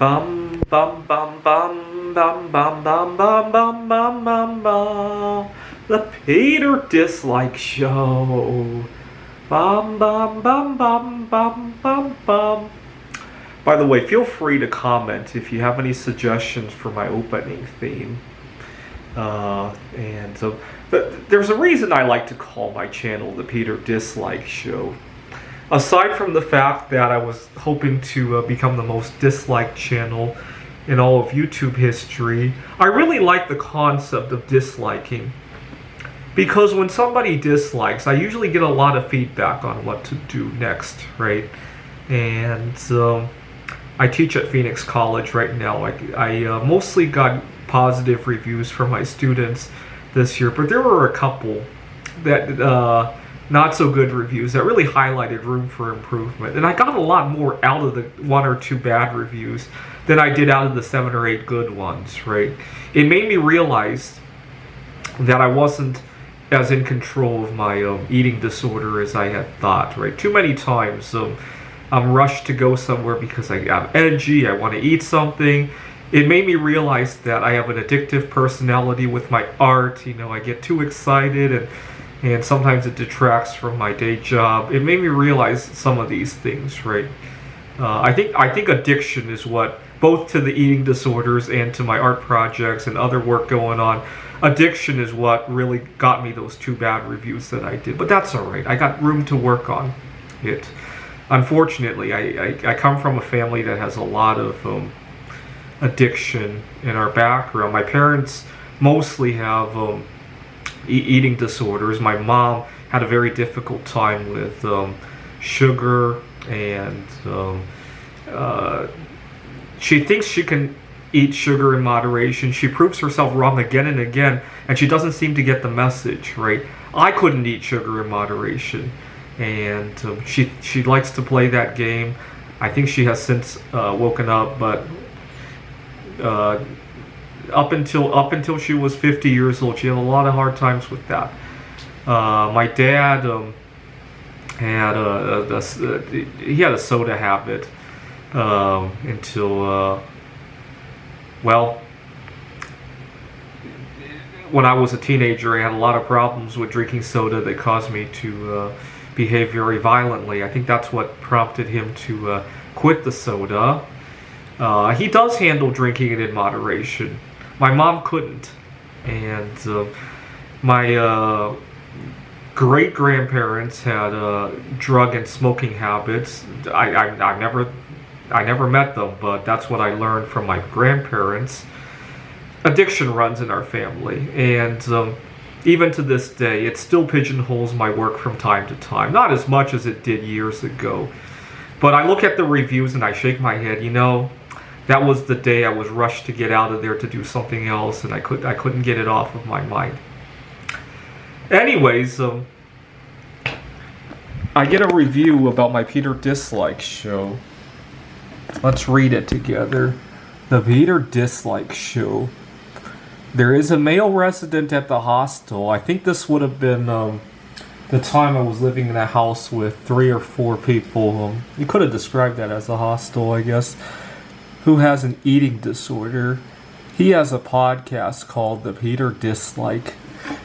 Bum bum bum bum bum bum bum bum bum bum bum bum. The Peter Dislike Show. Bum bum bum bum bum bum bum. By the way, feel free to comment if you have any suggestions for my opening theme. And so, there's a reason I like to call my channel the Peter Dislike Show. Aside from the fact that I was hoping to become the most disliked channel in all of YouTube history, I really like the concept of disliking. Because when somebody dislikes, I usually get a lot of feedback on what to do next, right? And I teach at Phoenix College right now. I mostly got positive reviews from my students this year, but there were a couple that not so good reviews that really highlighted room for improvement. And I got a lot more out of the 1 or 2 bad reviews than I did out of the 7 or 8 good ones, right? It made me realize that I wasn't as in control of my eating disorder as I had thought, right? Too many times I'm rushed to go somewhere because I'm edgy, I want to eat something. It made me realize that I have an addictive personality with my art. You know, I get too excited and sometimes it detracts from my day job. It made me realize some of these things, right? I think addiction is what, both to the eating disorders and to my art projects and other work going on, addiction is what really got me those 2 bad reviews that I did. But that's all right. I got room to work on it. Unfortunately, I come from a family that has a lot of addiction in our background. My parents mostly have eating disorders. My mom had a very difficult time with sugar, and she thinks she can eat sugar in moderation. She proves herself wrong again and again, and she doesn't seem to get the message, right? I couldn't eat sugar in moderation, and she likes to play that game. I think she has since woken up, but up until she was 50 years old, she had a lot of hard times with that. My dad had he had a soda habit until well, when I was a teenager, I had a lot of problems with drinking soda that caused me to behave very violently. I think that's what prompted him to quit the soda. He does handle drinking it in moderation. My mom couldn't, and my great-grandparents had drug and smoking habits. I never met them, but that's what I learned from my grandparents. Addiction runs in our family, and even to this day, it still pigeonholes my work from time to time. Not as much as it did years ago, but I look at the reviews and I shake my head. You know, that was the day I was rushed to get out of there to do something else, and I couldn't get it off of my mind. Anyways, I get a review about my Peter Dislike Show. Let's read it together. The Peter Dislike Show. There is a male resident at the hostel. I think this would have been the time I was living in a house with 3 or 4 people. You could have described that as a hostel, I guess. Who has an eating disorder. He has a podcast called The Peter Dislike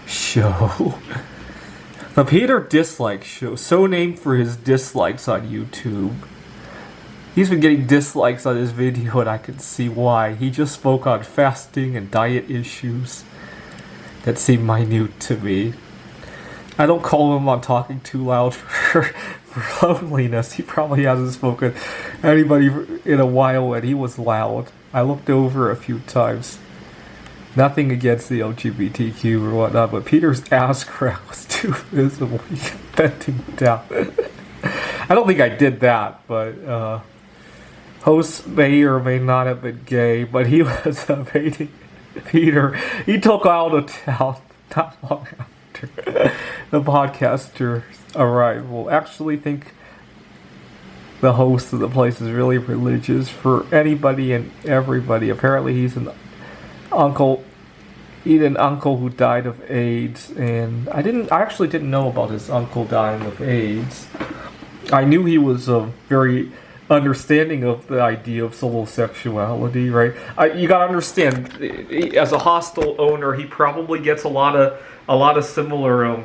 Show. The Peter Dislike Show, so named for his dislikes on YouTube. He's been getting dislikes on his video, and I can see why. He just spoke on fasting and diet issues that seem minute to me. I don't call him on talking too loud for loneliness. He probably hasn't spoken to anybody in a while when he was loud. I looked over a few times. Nothing against the LGBTQ or whatnot, but Peter's ass crack was too visible. He kept bending down. I don't think I did that, but host may or may not have been gay, but he was baiting Peter. He took out of town not long after the podcaster's arrival. Actually think the host of the place is really religious for anybody and everybody. Apparently he's an uncle who died of AIDS, and I actually didn't know about his uncle dying of AIDS. I knew he was very understanding of the idea of solosexuality, right? You gotta understand, as a hostel owner, he probably gets a lot of similar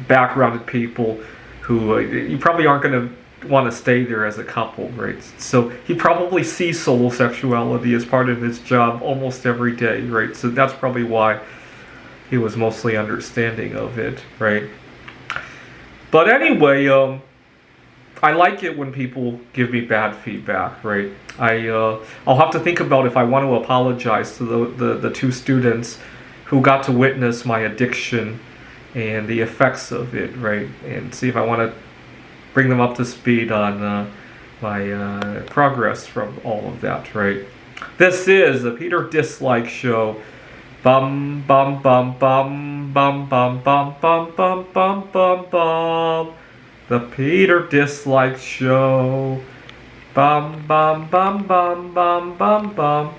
backgrounded people who you probably aren't going to want to stay there as a couple, right? So he probably sees solosexuality as part of his job almost every day, right? So that's probably why he was mostly understanding of it, right? But anyway, I like it when people give me bad feedback, right? I'll have to think about if I want to apologize to the two students who got to witness my addiction and the effects of it, right? And see if I want to bring them up to speed on my progress from all of that, right? This is the Peter Dislike Show. Bum bum bum bum bum bum bum bum bum bum bum bum. The Peter Dislike Show. Bum bum bum bum bum bum bum.